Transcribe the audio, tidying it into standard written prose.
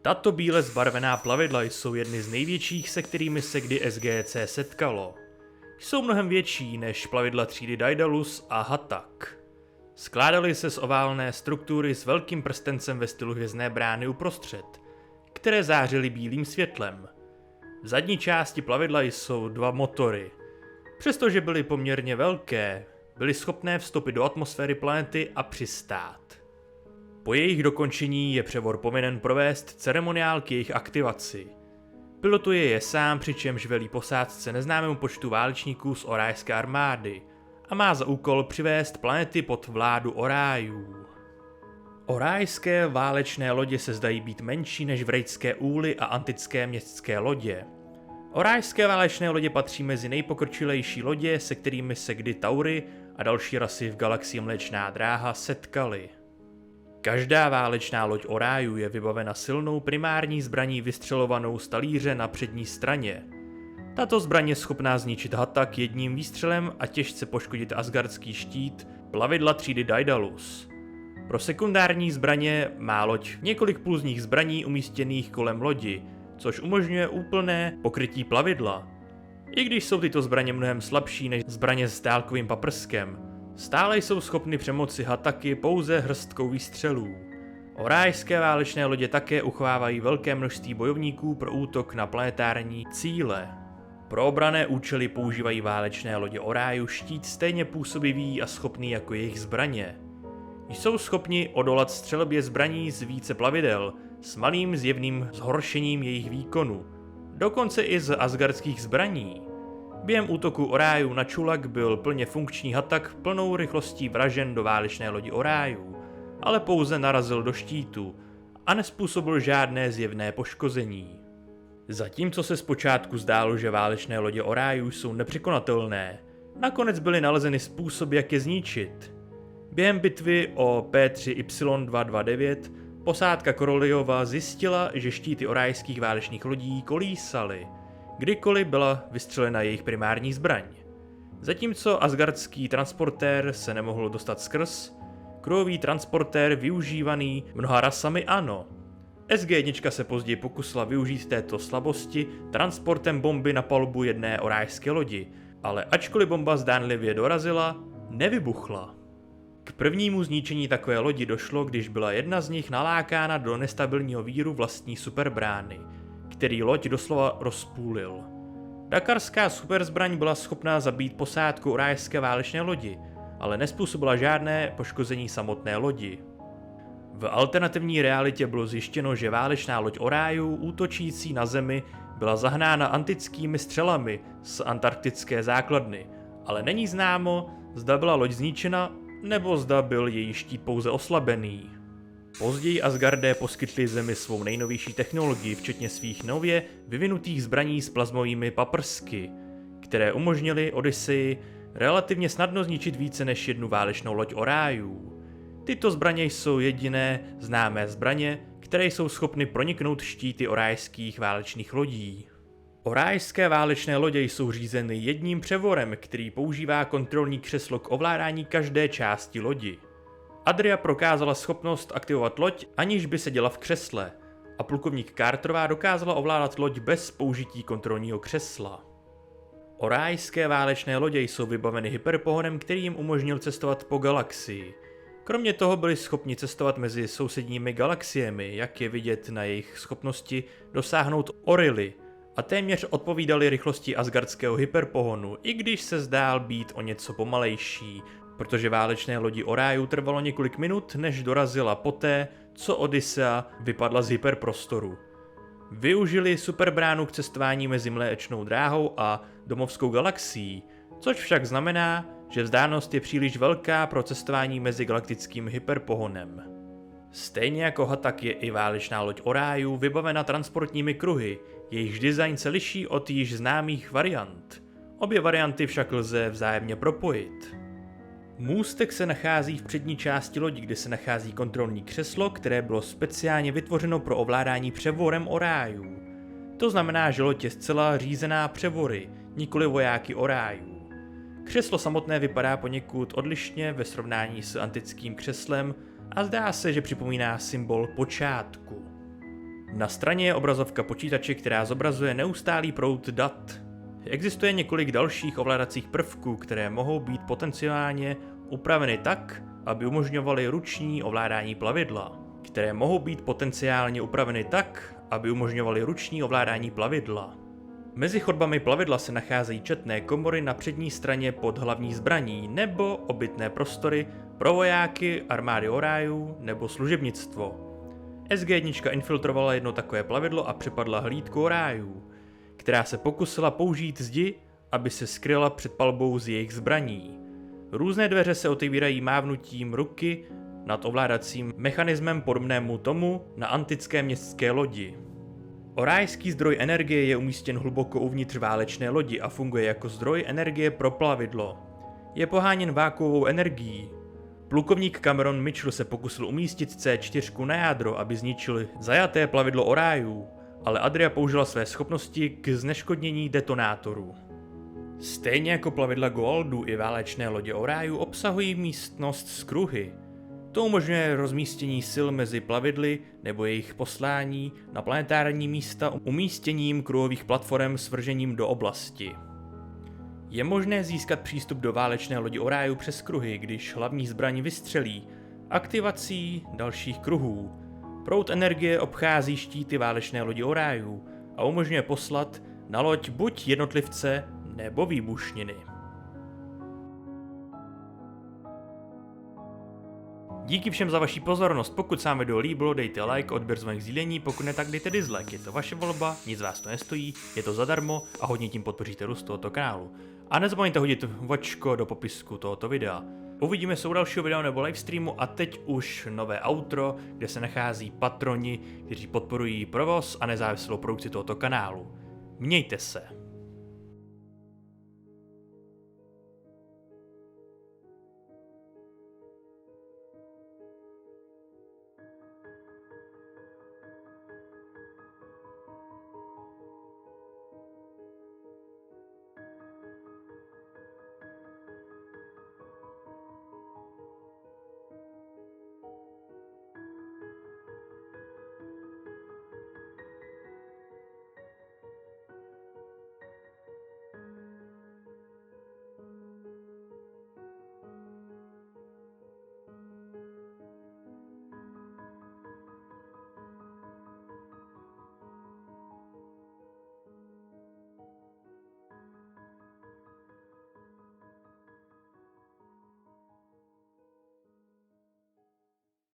Tato bíle zbarvená plavidla jsou jedny z největších, se kterými se kdy SGC setkalo. Jsou mnohem větší než plavidla třídy Daedalus a Hatak. Skládaly se z oválné struktury s velkým prstencem ve stylu hvězdné brány uprostřed, které zářily bílým světlem. V zadní části plavidla jsou dva motory. Přestože byly poměrně velké, byly schopné vstoupit do atmosféry planety a přistát. Po jejich dokončení je převor povinen provést ceremoniál k jejich aktivaci. Pilotuje je sám, přičemž velí posádce neznámému počtu válečníků z orajské armády a má za úkol přivést planety pod vládu Orájů. Orajské válečné lodě se zdají být menší než vrejcké úly a antické městské lodě. Orajské válečné lodě patří mezi nejpokročilejší lodě, se kterými se kdy Taury a další rasy v galaxii Mléčná dráha setkaly. Každá válečná loď Orájů je vybavena silnou primární zbraní vystřelovanou z talíře na přední straně. Tato zbraň je schopná zničit Hatak jedním výstřelem a těžce poškodit asgardský štít plavidla třídy Daedalus. Pro sekundární zbraně má loď několik pulzních zbraní umístěných kolem lodi, což umožňuje úplné pokrytí plavidla. I když jsou tyto zbraně mnohem slabší než zbraně s dálkovým paprskem, stále jsou schopny přemoci Hataky pouze hrstkou výstřelů. Orajské válečné lodě také uchovávají velké množství bojovníků pro útok na planetární cíle. Pro obranné účely používají válečné lodě Oráju štít stejně působivý a schopný jako jejich zbraně. Jsou schopni odolat střelbě zbraní z více plavidel s malým zjevným zhoršením jejich výkonu, dokonce i z asgardských zbraní. Během útoku Orájů na Čulak byl plně funkční Hatak plnou rychlostí vražen do válečné lodi Orájů, ale pouze narazil do štítu a nespůsobil žádné zjevné poškození. Zatímco se zpočátku zdálo, že válečné lodě Orájů jsou nepřekonatelné, nakonec byly nalezeny způsoby, jak je zničit. Během bitvy o P3Y229 posádka Korolijova zjistila, že štíty orajských válečných lodí kolísaly, kdykoliv byla vystřelena jejich primární zbraň. Zatímco asgardský transportér se nemohl dostat skrz, krojový transportér využívaný mnoha rasami ano. SG-1 se později pokusila využít této slabosti transportem bomby na palubu jedné orajské lodi, ale ačkoliv bomba zdánlivě dorazila, nevybuchla. K prvnímu zničení takové lodi došlo, když byla jedna z nich nalákána do nestabilního víru vlastní superbrány, který loď doslova rozpůlil. Dakarská superzbraň byla schopná zabít posádku orajské válečné lodi, ale nespůsobila žádné poškození samotné lodi. V alternativní realitě bylo zjištěno, že válečná loď Orájů útočící na Zemi byla zahnána antickými střelami z antarktické základny, ale není známo, zda byla loď zničena nebo zda byl její štít pouze oslabený. Později Asgardé poskytli Zemi svou nejnovější technologii, včetně svých nově vyvinutých zbraní s plazmovými paprsky, které umožnily Odysseji relativně snadno zničit více než jednu válečnou loď Orájů. Tyto zbraně jsou jediné známé zbraně, které jsou schopny proniknout štíty orajských válečných lodí. Orajské válečné lodě jsou řízeny jedním převorem, který používá kontrolní křeslo k ovládání každé části lodi. Adria prokázala schopnost aktivovat loď, aniž by seděla v křesle, a plukovník Carterová dokázala ovládat loď bez použití kontrolního křesla. Orajské válečné lodě jsou vybaveny hyperpohonem, který jim umožnil cestovat po galaxii. Kromě toho byli schopni cestovat mezi sousedními galaxiemi, jak je vidět na jejich schopnosti dosáhnout Orily, a téměř odpovídali rychlosti asgardského hyperpohonu, i když se zdál být o něco pomalejší, protože válečné lodi Orájů trvalo několik minut, než dorazila poté, co Odyssea vypadla z hyperprostoru. Využili superbránu k cestování mezi Mléčnou dráhou a domovskou galaxií, což však znamená, že vzdálenost je příliš velká pro cestování mezi galaktickým hyperpohonem. Stejně jako Hatak je i válečná loď Orájů vybavena transportními kruhy, jejichž design se liší od již známých variant. Obě varianty však lze vzájemně propojit. Můstek se nachází v přední části lodi, kde se nachází kontrolní křeslo, které bylo speciálně vytvořeno pro ovládání převorem Orájů. To znamená, že loď je zcela řízená převory, nikoli vojáky Orájů. Křeslo samotné vypadá poněkud odlišně ve srovnání s antickým křeslem a zdá se, že připomíná symbol počátku. Na straně je obrazovka počítače, která zobrazuje neustálý proud dat. Existuje několik dalších ovládacích prvků, které mohou být potenciálně upraveny tak, aby umožňovaly ruční ovládání plavidla. Mezi chodbami plavidla se nacházejí četné komory na přední straně pod hlavní zbraní nebo obytné prostory pro vojáky, armády Orionu nebo služebnictvo. SG-1 infiltrovala jedno takové plavidlo a přepadla hlídku Orionu, která se pokusila použít zdi, aby se skryla před palbou z jejich zbraní. Různé dveře se otevírají mávnutím ruky nad ovládacím mechanismem podobnému tomu na antické městské lodi. Orajský zdroj energie je umístěn hluboko uvnitř válečné lodi a funguje jako zdroj energie pro plavidlo. Je poháněn vákuovou energií. Plukovník Cameron Mitchell se pokusil umístit C4 na jádro, aby zničil zajaté plavidlo Orionu, ale Adria použila své schopnosti k zneškodnění detonátoru. Stejně jako plavidla Goa'uldu i válečné lodě Orionu obsahují místnost s kruhy. To umožňuje rozmístění sil mezi plavidly nebo jejich poslání na planetární místa umístěním kruhových platform s vržením do oblasti. Je možné získat přístup do válečné lodi Orionu přes kruhy, když hlavní zbraň vystřelí aktivací dalších kruhů. Proud energie obchází štíty válečné lodi Orionu a umožňuje poslat na loď buď jednotlivce nebo výbušniny. Díky všem za vaši pozornost, pokud se vám video líbilo, dejte like, odběr, zvonek, sdílení, pokud ne, tak dejte dislike, je to vaše volba, nic vás to nestojí, je to zadarmo a hodně tím podpoříte růst tohoto kanálu. A nezapomeňte hodit vačko do popisku tohoto videa. Uvidíme se u dalšího videa nebo livestreamu a teď už nové outro, kde se nachází patroni, kteří podporují provoz a nezávislou produkci tohoto kanálu. Mějte se.